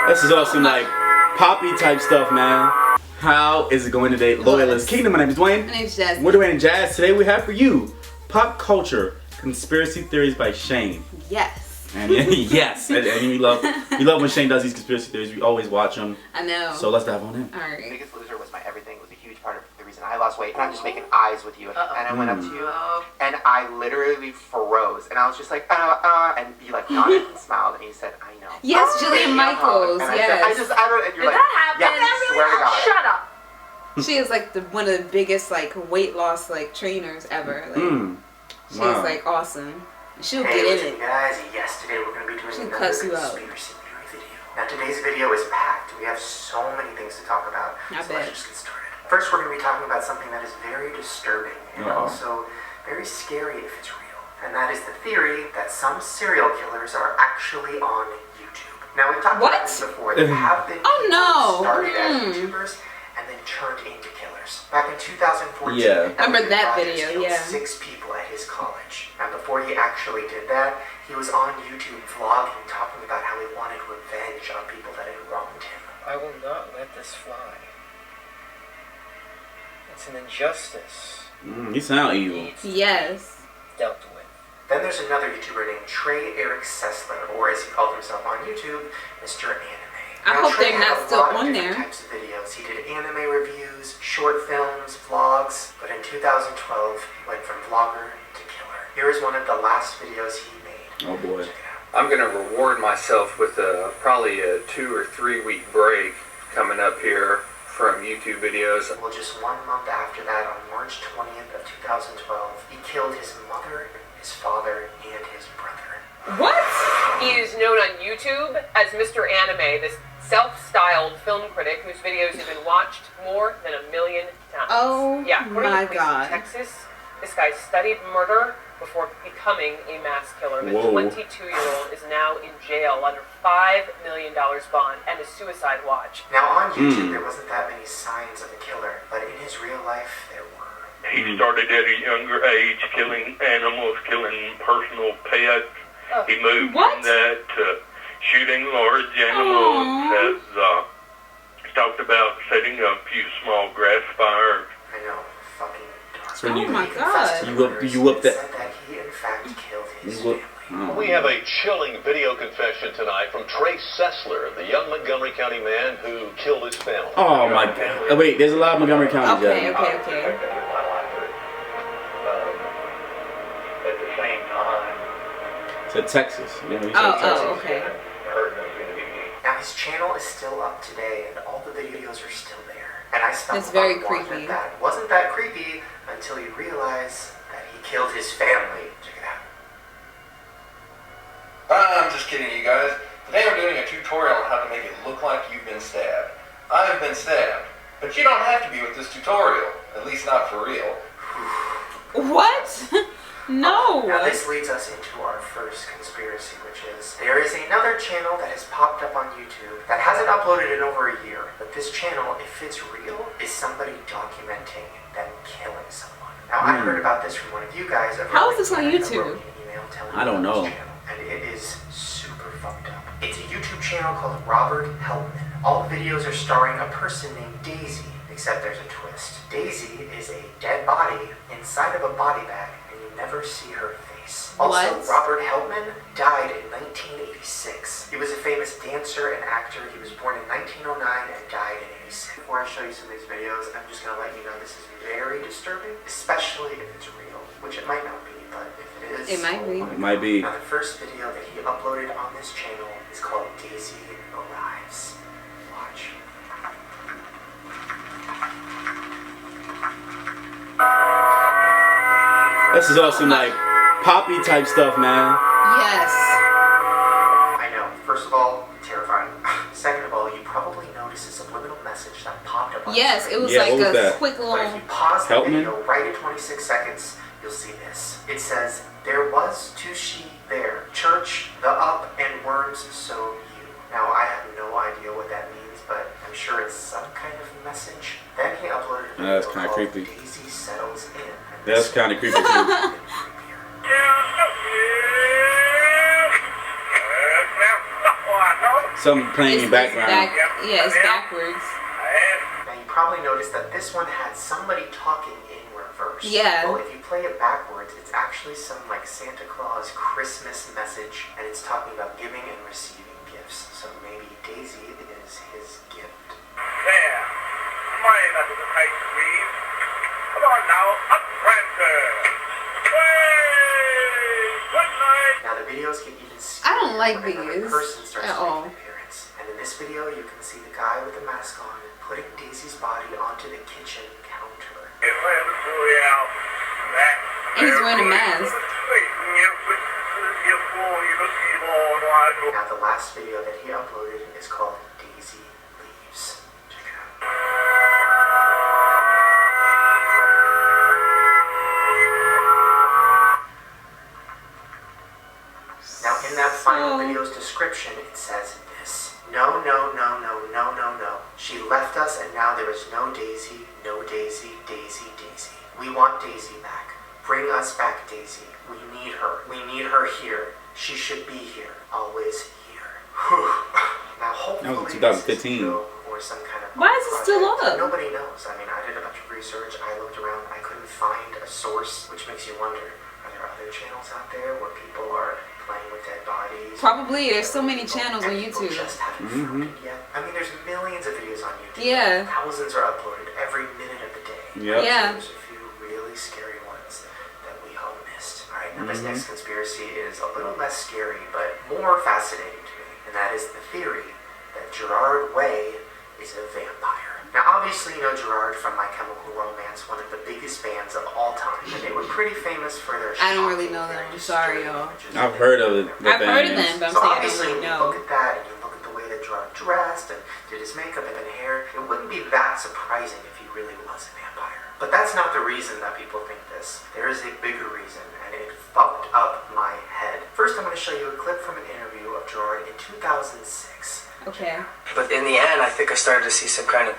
This is all some like poppy type stuff, man. How is it going today, Loyalist Kingdom? My name is Dwayne. My name is Jasmine. We're Dwayne and Jazz. Today we have for you pop culture conspiracy theories by Shane. Yes. And yes, and you love when Shane does these conspiracy theories. We always watch them. I know. So let's dive on in. All right. Biggest Loser was my everything. It was a huge part of the reason I lost weight. And I'm just making eyes with you. And I went up to you, and I literally froze. And I was just like, and you like nodded and smiled, and you said, I know. Yes, Julian Michaels. And Yes. I don't. And you're Did like, that happen? yeah, swear to God. Shut up. She is like one of the biggest like weight loss like trainers ever. Like, she's like awesome. She'll get in it. Guys, yes, today we're going to be doing She'll another cuss you out. conspiracy theory video. Now today's video is packed. We have so many things to talk about. I so bet. let's just get started. First, we're going to be talking about something that is very disturbing and also very scary if it's real. And that is the theory that some serial killers are actually on YouTube. Now we've talked about this before. There have been people who started as YouTubers and then turned into killers. Back in 2014, remember that video, killed 6 people at his college. And before he actually did that, he was on YouTube vlogging, talking about how he wanted revenge on people that had wronged him. I will not let this fly. It's an injustice. You sound evil. Yes. Dealt with. Then there's another YouTuber named Trey Eric Sessler, or as he called himself on YouTube, Mr. Anime. I hope Trey they're had not a still lot of on different there. types of videos. He did anime reviews, short films, vlogs, but in 2012 he went from vlogger to killer. Here is one of the last videos he made. Oh boy. Check it out. I'm going to reward myself with probably a 2 or 3 week break coming up here from YouTube videos. Well, just 1 month after that, on March 20th of 2012, he killed his mother, his father, and his brother. What? He is known on YouTube as Mr. Anime, this self-styled film critic whose videos have been watched more than 1 million times. Oh according my to police God. in Texas, this guy studied murder before becoming a mass killer. The 22-year-old is now in jail under $5 million bond and a suicide watch. Now on YouTube, there wasn't that many signs of a killer, but in his real life, there were. He started at a younger age killing animals, killing personal pets. He moved from that to shooting large animals. Has talked about setting up a few small grass fires. I know, fucking dark. So Oh my God. You up that? Said that he in fact killed his family. We have a chilling video confession tonight from Trey Sessler, the young Montgomery County man who killed his family. Oh my God. Oh, wait, there's a lot of Montgomery County. Okay. At the same time, To Texas. You know, Okay. Now his channel is still up today, and all the videos are still there. And I stumbled It's very on one creepy. that wasn't that creepy until you realize that he killed his family. Check it out. I'm just kidding, you guys. Today we're doing a tutorial on how to make it look like you've been stabbed. I've been stabbed, but you don't have to be with this tutorial, at least not for real. What? No. Now this leads us into our first conspiracy, which is there is another channel that has popped up on YouTube that hasn't uploaded in over a year. But this channel, if it's real, is somebody documenting them killing someone. Now I heard about this from one of you guys. How is this on YouTube? I don't know. And it is super fucked up. It's a YouTube channel called Robert Helman. All the videos are starring a person named Daisy, except there's a twist. Daisy is a dead body inside of a body bag, and you never see her face. Also, Robert Helman died in 1986. He was a famous dancer and actor. He was born in 1909 and died in 86. Before I show you some of these videos, I'm just going to let you know this is very disturbing, especially if it's real, which it might not be, but if it is, It might be. It might be. Now the first video that he uploaded on this channel is called Daisy Arrives. Watch. This is all some like poppy type stuff, man. Yes. I know. First of all, terrifying. Second of all, you probably noticed a subliminal message that popped up on Yes, the screen. it was Yeah, like what was a that? quick But if little. you pause the Helman? video right at 26 seconds, you'll see this. It says, "There was two sheep there, church, the up, and worms sow you." Now, I have no idea what that means, but I'm sure it's some kind of message. Then he uploaded a video That's kinda called creepy. Daisy Settles In. And That's this kind of creepy too. is even creepier. something playing in the background. Yeah, it's backwards. Now you probably noticed that this one had somebody talking in reverse. Yeah. Well, if you play it backwards, it's actually some like Santa Claus Christmas message, and it's talking about giving and receiving gifts. So maybe Daisy is his gift. There. My message is right, please. Come on now, up Prancer. Good night. Now the videos get even I don't like when another these person starts at making all. an appearance. And in this video, you can see the guy with the mask on putting Daisy's body onto the kitchen counter. And he's wearing a mask. Now the last video that he uploaded is called Daisy Leaves. Check it out. Now in that final video's description, it says this. No, no, no, no, no, no, no. She left us and now there is no Daisy, no Daisy, Daisy, Daisy. We want Daisy back. Bring us back, Daisy. We need her. We need her here. She should be here. Always here. Now hopefully That was 2015. or some kind of Why is it still project. up? Nobody knows. I mean, I did a bunch of research. I looked around. I couldn't find a source, which makes you wonder, are there other channels out there where people are playing with dead bodies? Probably. There's so many channels on People YouTube. just haven't found it yet. I mean, there's millions of videos on YouTube. Yeah. Thousands are uploaded every minute of the day. Yep. Yeah. There's a few really scary ones that we all missed. All right, now this next conspiracy is a little less scary, but more fascinating to me, and that is the theory that Gerard Way is a vampire. Now, obviously, you know Gerard from My Chemical Romance, one of the biggest bands of all time, and they were pretty famous for their. I don't really know them. I'm sorry, y'all. I've heard of it. I've heard of them, but I'm So saying I obviously, don't when really you know. look at that and you look at the way that Gerard dressed and did his makeup and hair, it wouldn't be that surprising if he really was a vampire. But that's not the reason that people think this. There is a bigger reason, and it fucked up my head. First, I'm going to show you a clip from an interview of Gerard in 2006. Okay. But in the end, I think I started to see some kind of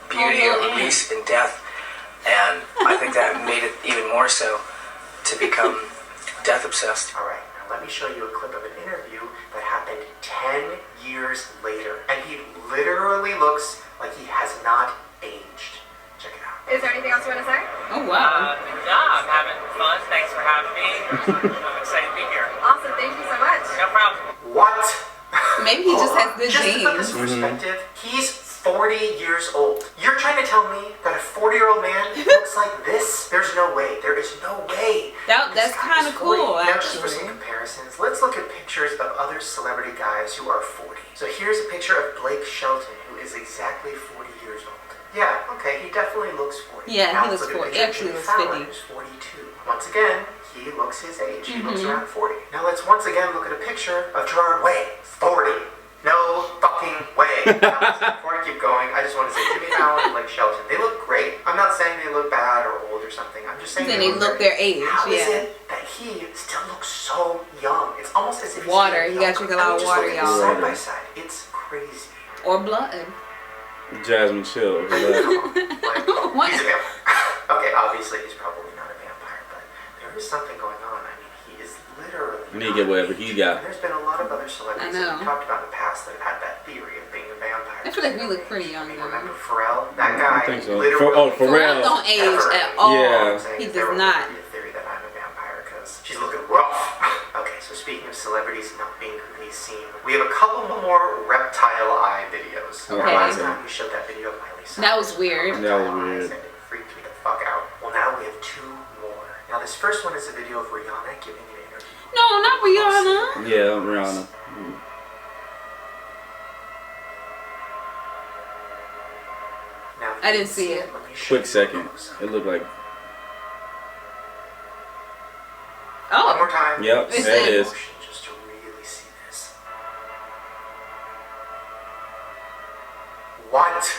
beauty Oh, or release in death. And I think that made it even more so to become death obsessed. All right, now let me show you a clip of an interview that happened 10 years later. And he literally looks like he has not aged. Check it out. Is there anything else you want to say? Oh, wow. I'm having fun. Thanks for having me. I'm excited to be here. Awesome, thank you so much. No problem. What? Maybe he just has good Just to put this genes. in perspective, he's 40 years old. You're trying to tell me that a 40-year-old man looks like this? There's no way. There is no way. That's kind of cool, Now, just for some actually. comparisons, let's look at pictures of other celebrity guys who are 40. So here's a picture of Blake Shelton, who is exactly 40 years old. Yeah, okay, he definitely looks 40. Yeah, Now he let's looks look 40. at a picture of Actually, Jimmy looks Fallon, 50. who's 42. Once again, he looks his age. He looks around 40. Now let's once again look at a picture of Gerard Way, 40. No fucking way. Now, before I keep going, I just want to say Jimmy Fallon and Blake Shelton, they look great. I'm not saying they look bad or old or something. I'm just saying Then they look their age, How is yeah. it that he still looks so young? It's almost as if he's Water. getting You gotta younger. drink a lot of Just water, look at y'all. this side by side. It's crazy. Or blood. Jasmine, chill. Come on. Like, What? he's a vampire. Okay, obviously he's probably not a vampire, but there is something going on. I mean, he is literally. I need to get whatever he got. There's been a lot of other celebrities I know. that we talked about in the past that have had that theory of being a vampire. I feel like we look pretty young, I mean, though. remember Pharrell? That I guy think so. literally. Pharrell don't age at all. Yeah. He does not. Be a theory that I'm a vampire because she's looking rough. Okay, so speaking of celebrities not being who they seem, we have a couple more reptile eye videos. Okay. Last time we showed that video of Miley Cyrus. That was weird. That was weird. And it freaked me the fuck out. Well, now we have two more. Now this first one is a video of Rihanna giving an interview. No, not Rihanna. Yeah, Rihanna. Now, if I you didn't can see it. let me show Quick you second. close. It looked like. One more Oh. time. Yep, Is there it it? is. Just to really see this. What?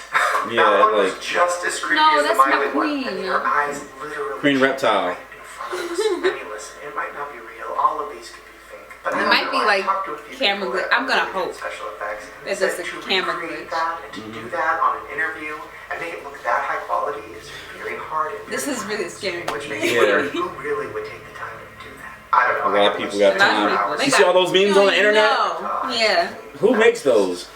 Yeah, that one was like- just as creepy No, as the that's not Miley one. Queen. I mean, her eyes literally Queen shine Reptile. right in front of us. I mean, listen, it might not be real. All of these could be fake. But I It don't might know. be I like talked to a few camera people glitch. that I'm gonna really did hope special effects, and they that said that's a to camera recreate glitch. that and to do that on an interview and make it look that high quality is very hard. And This very is really time-consuming, scary. Which makes me Yeah. wonder who really would take the time to do that. I don't know. A lot of people got time. You see all those memes on the internet? Yeah. Who makes those?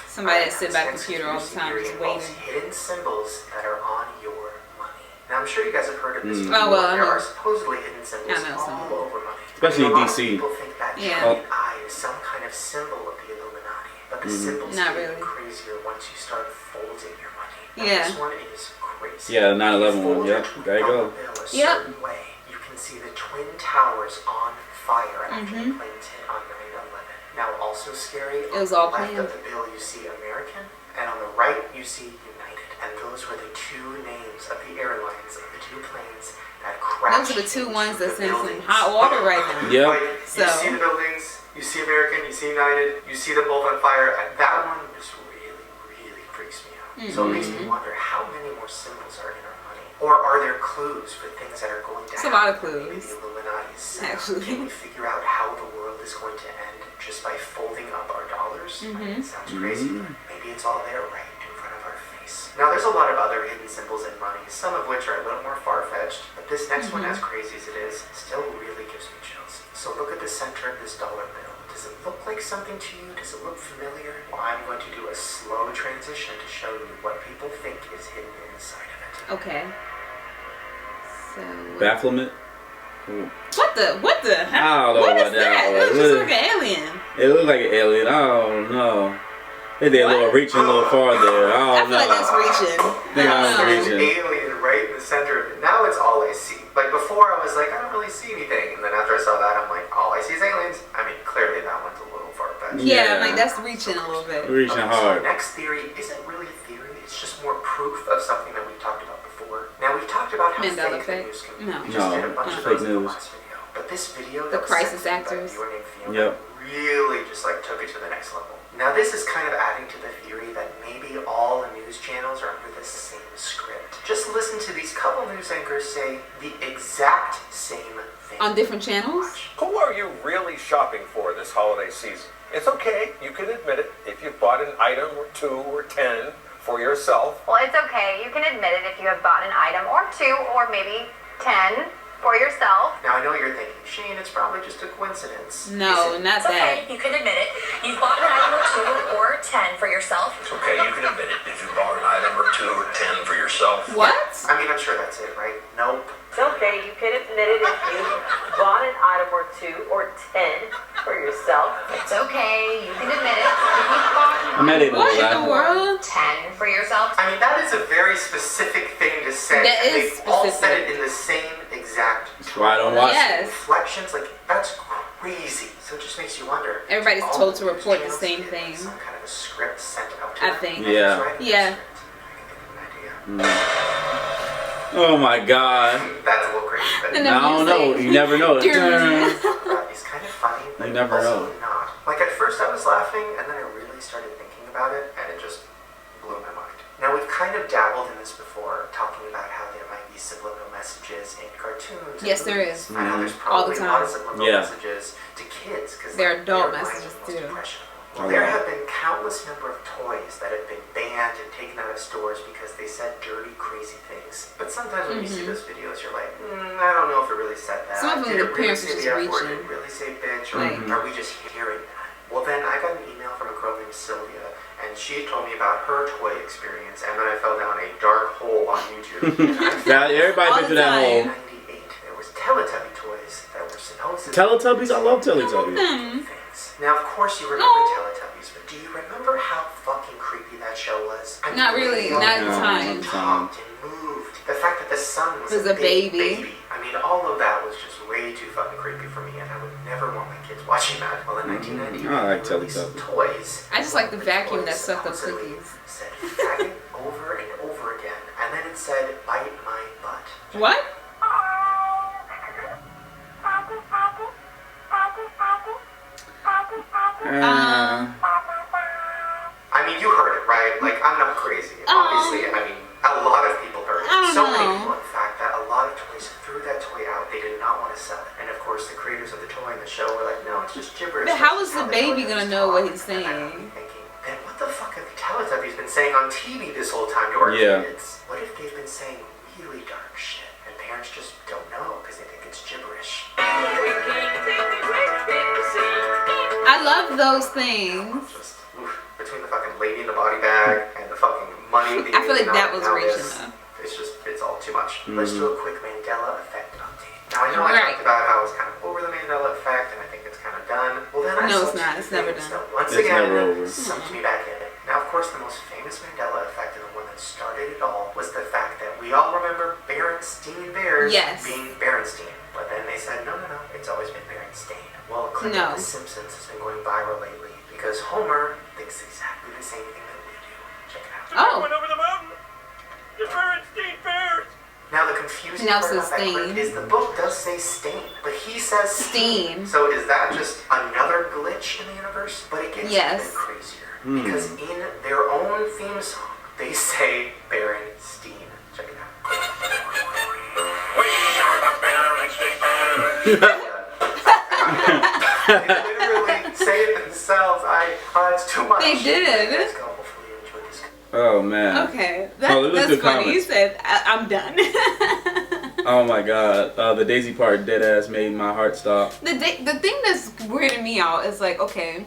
Somebody that sit by the computer all the time just waiting. Hidden symbols that are on your money. Now I'm sure you guys have heard of this. Oh well, there are supposedly hidden symbols all over money. Especially in DC. People think that giant eye is some kind of symbol of the Illuminati, but the symbols get even crazier once you start folding your money. This one is crazy. Yeah, 9/11 one. Yep, there you go. Certain way, you can see the Twin Towers on fire after the planes hit on 9/11. Now, also scary. It was all on the left planned. of the bill, you see American, and on the right, you see United. And those were the two names of the airlines of the two planes that crashed. Those are the two ones that's in some hot water right now. Yep. Like, you see the buildings, you see American, you see United, you see them both on fire, and that one just really freaks me out. So it makes me wonder how many more symbols are in our money, or are there clues for things that are going to happen? It's a lot of Maybe clues. the Illuminati is set up. Actually. Can we figure out how the world is going to end just by folding up our dollars? I mean, it sounds crazy, but maybe it's all there right in front of our face. Now, there's a lot of other hidden symbols in money, some of which are a little more far-fetched, but this next one, as crazy as it is, still really gives me chills. So look at the center of this dollar bill. Does it look like something to you? Does it look familiar? Well, I'm going to do a slow transition to show you what people think is hidden inside of it. Okay. So. Bafflement. What the? I don't know what about is that. It looks just like an alien. It looks like an alien. I don't know. They did a little reaching a little far there. I don't know. I feel like that's reaching. Reaching. Alien right in the center of it. Now it's all I see. Like before, I was like, I don't really see anything, and then after I saw that, I'm like, all I see is aliens. I mean, clearly that one's a little far-fetched. Yeah, I'm like that's reaching a little bit. Reaching hard. So the next theory isn't really a theory. It's just more proof of something that we've talked about before. Now we've talked about how Mandela fake the effect. news can be. No. We just did a bunch of fake those in the news. last video. But this video, The that was crisis sent to me by actors. viewer named Fiona, really just like took it to the next level. Now this is kind of adding to the theory that maybe all the news channels are under the same script. Just listen to these couple news anchors say the exact same thing. On different channels? Who are you really shopping for this holiday season? It's okay, you can admit it. If you've bought an item or 2 or 10 for yourself. Well, it's okay. You can admit it if you have bought an item or 2 or maybe 10 for yourself. Now I know you're thinking, Shane, it's probably just a coincidence. No, not It's that. okay. You can admit it. You've bought an item or 2 or 10 for yourself. It's okay, you can admit it. If you bought an item or 2 or 10 for yourself. What? I mean, I'm sure that's it, right? Nope. It's okay, you can admit it if you bought an item or 2 or 10 for yourself. It's okay. You can admit it. If you've bought What in the world? 10 for yourself. I mean, that is a very specific thing to say. That and is they've all said specific. it in the same exact That's why I don't watch it. Yes. inflections. Like, that's crazy. So it just makes you wonder. Everybody's all told to news report the channels same get thing. Some kind of a script sent out to I them, think. and Yeah. who's writing Yeah. that script? I can think of an idea. Oh my God. That's a little crazy, but And I then don't know. You never know. it's kind of funny, but You never also know. not. Like at first I was laughing, and then I really started thinking about it, and it just blew my mind. Now we've kind of dabbled in this before, talking about how there might be subliminal messages in cartoons. Yes, and there movies, is. and how there's All the probably a lot of time. subliminal Yeah. messages to kids because There are adult their minds messages, are most too. impressionable. Well, there have been countless number of toys that have been banned and taken out of stores because they said dirty, crazy things. But sometimes when you see those videos, you're like, I don't know if it really said that. Some of them, Did the it really parents say are just the F word? reaching. Did it really say bitch? Or Like- are we just hearing that? Well, then I got an email from a girl named Sylvia, and she told me about her toy experience, and then I fell down a dark hole on YouTube. Yeah, everybody been through that hole. 1998, there was Teletubby toys that were supposed to Teletubbies? I love Teletubbies. things. Now, of course, you remember Teletubbies, but do you remember how fucking creepy that show was? I mean, Not really, not at the time. Talked and moved. The fact that the sun was a baby. I mean, all of that was just way too fucking creepy for me, and I would never want my kids watching that. Well, in 1990, I like they released Teletubbies. toys. I just like the vacuum that Toys sucked up supposedly cookies. said faggot over and over again, and then it said bite my butt. What? I mean, you heard it, right? Like, I'm not crazy. Obviously, I mean, a lot of people heard it. So many people, in fact, that a lot of toys threw that toy out. They did not want to sell it. And of course, the creators of the toy and the show were like, no, it's just gibberish. But how is That's the how baby toys gonna know what he's talk. And I saying? would be thinking, then what the fuck have the Teletubbies been saying on TV this whole time to our Yeah. kids? What if they've been saying really dark shit and parents just don't know because they think it's gibberish. I love those things. Just, between the fucking lady in the body bag and the fucking money. I feel like that was reaching though. It's all too much. Let's do a quick Mandela effect update. Now I know I talked about how I was kind of over the Mandela effect and I think it's kind of done. Well then No, it's not. It's never done. Once again, sucked me back in. Now of course the most famous Mandela effect and the one that started it all was the fact that we all remember Berenstein Bears being Berenstein. But then they said, no, it's always been Berenstain. Well, a clip of The Simpsons has been going viral lately because Homer thinks exactly the same thing that we do. Check it out. Oh. Went over the mountain. The Berenstein Bears. Now the confusing part about that clip is the book does say stain, but he says steam. So is that just another glitch in the universe? But it gets even crazier. Because in their own theme song, they say Berenstein. Check it out. We are the Berenstein Bears. They literally say it themselves. It's too much. They did. Oh man. Okay, that's funny. You said I'm done. Oh my god, the Daisy part dead ass made my heart stop. The thing that's weirding me out is like, okay,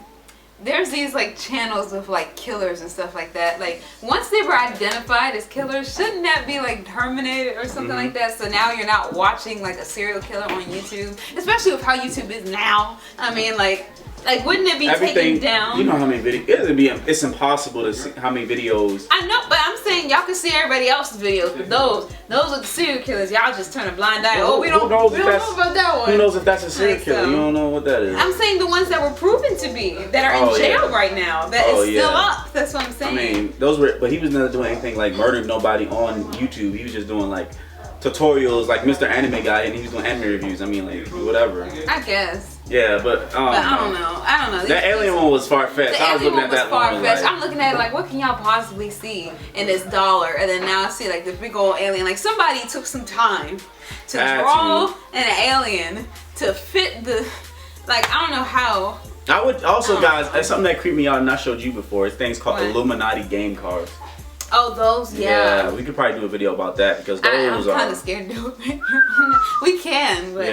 there's these like channels of like killers and stuff like that. Like once they were identified as killers, shouldn't that be like terminated or something like that? So now you're not watching like a serial killer on YouTube, especially with how YouTube is now. I mean, like wouldn't it be taken down? You know how many videos? It's impossible to see how many videos. I know, but I'm saying y'all can see everybody else's videos, but those are the serial killers. Y'all just turn a blind eye. We don't know about that one. Who knows if that's a serial killer? You don't know what that is. I'm saying the ones that were proven to be, that are in jail right now, that is still up. That's what I'm saying. I mean, but he was never doing anything like murdering nobody on YouTube. He was just doing like tutorials, like Mr. Anime Guy, and he was doing anime reviews. I mean, like whatever. I guess. Yeah, but I don't know. That alien one was far-fetched. I was looking at that one. I'm looking at it like, what can y'all possibly see in this dollar? And then now I see like the big old alien. Like somebody took some time to draw an alien to fit the, like I don't know how. I would also, guys, that's something that creeped me out and I showed you before. It's things called Illuminati game cards. Oh, those, yeah. We could probably do a video about that because those I'm kind of scared to do it. We can, but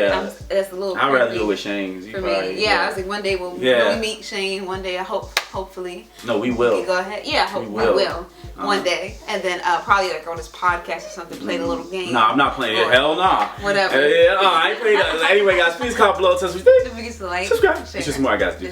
that's a little I'd rather do it with Shane. For me, I was like, one day we'll meet Shane. One day, hopefully. No, we will. We go ahead. Yeah, we will. One day. And then probably like on this podcast or something, play the little game. No, I'm not playing it. Hell no. Whatever. I ain't playing that. Anyway, guys, please comment below. Subscribe. Don't forget to like, subscribe. share. It's just more I got to do.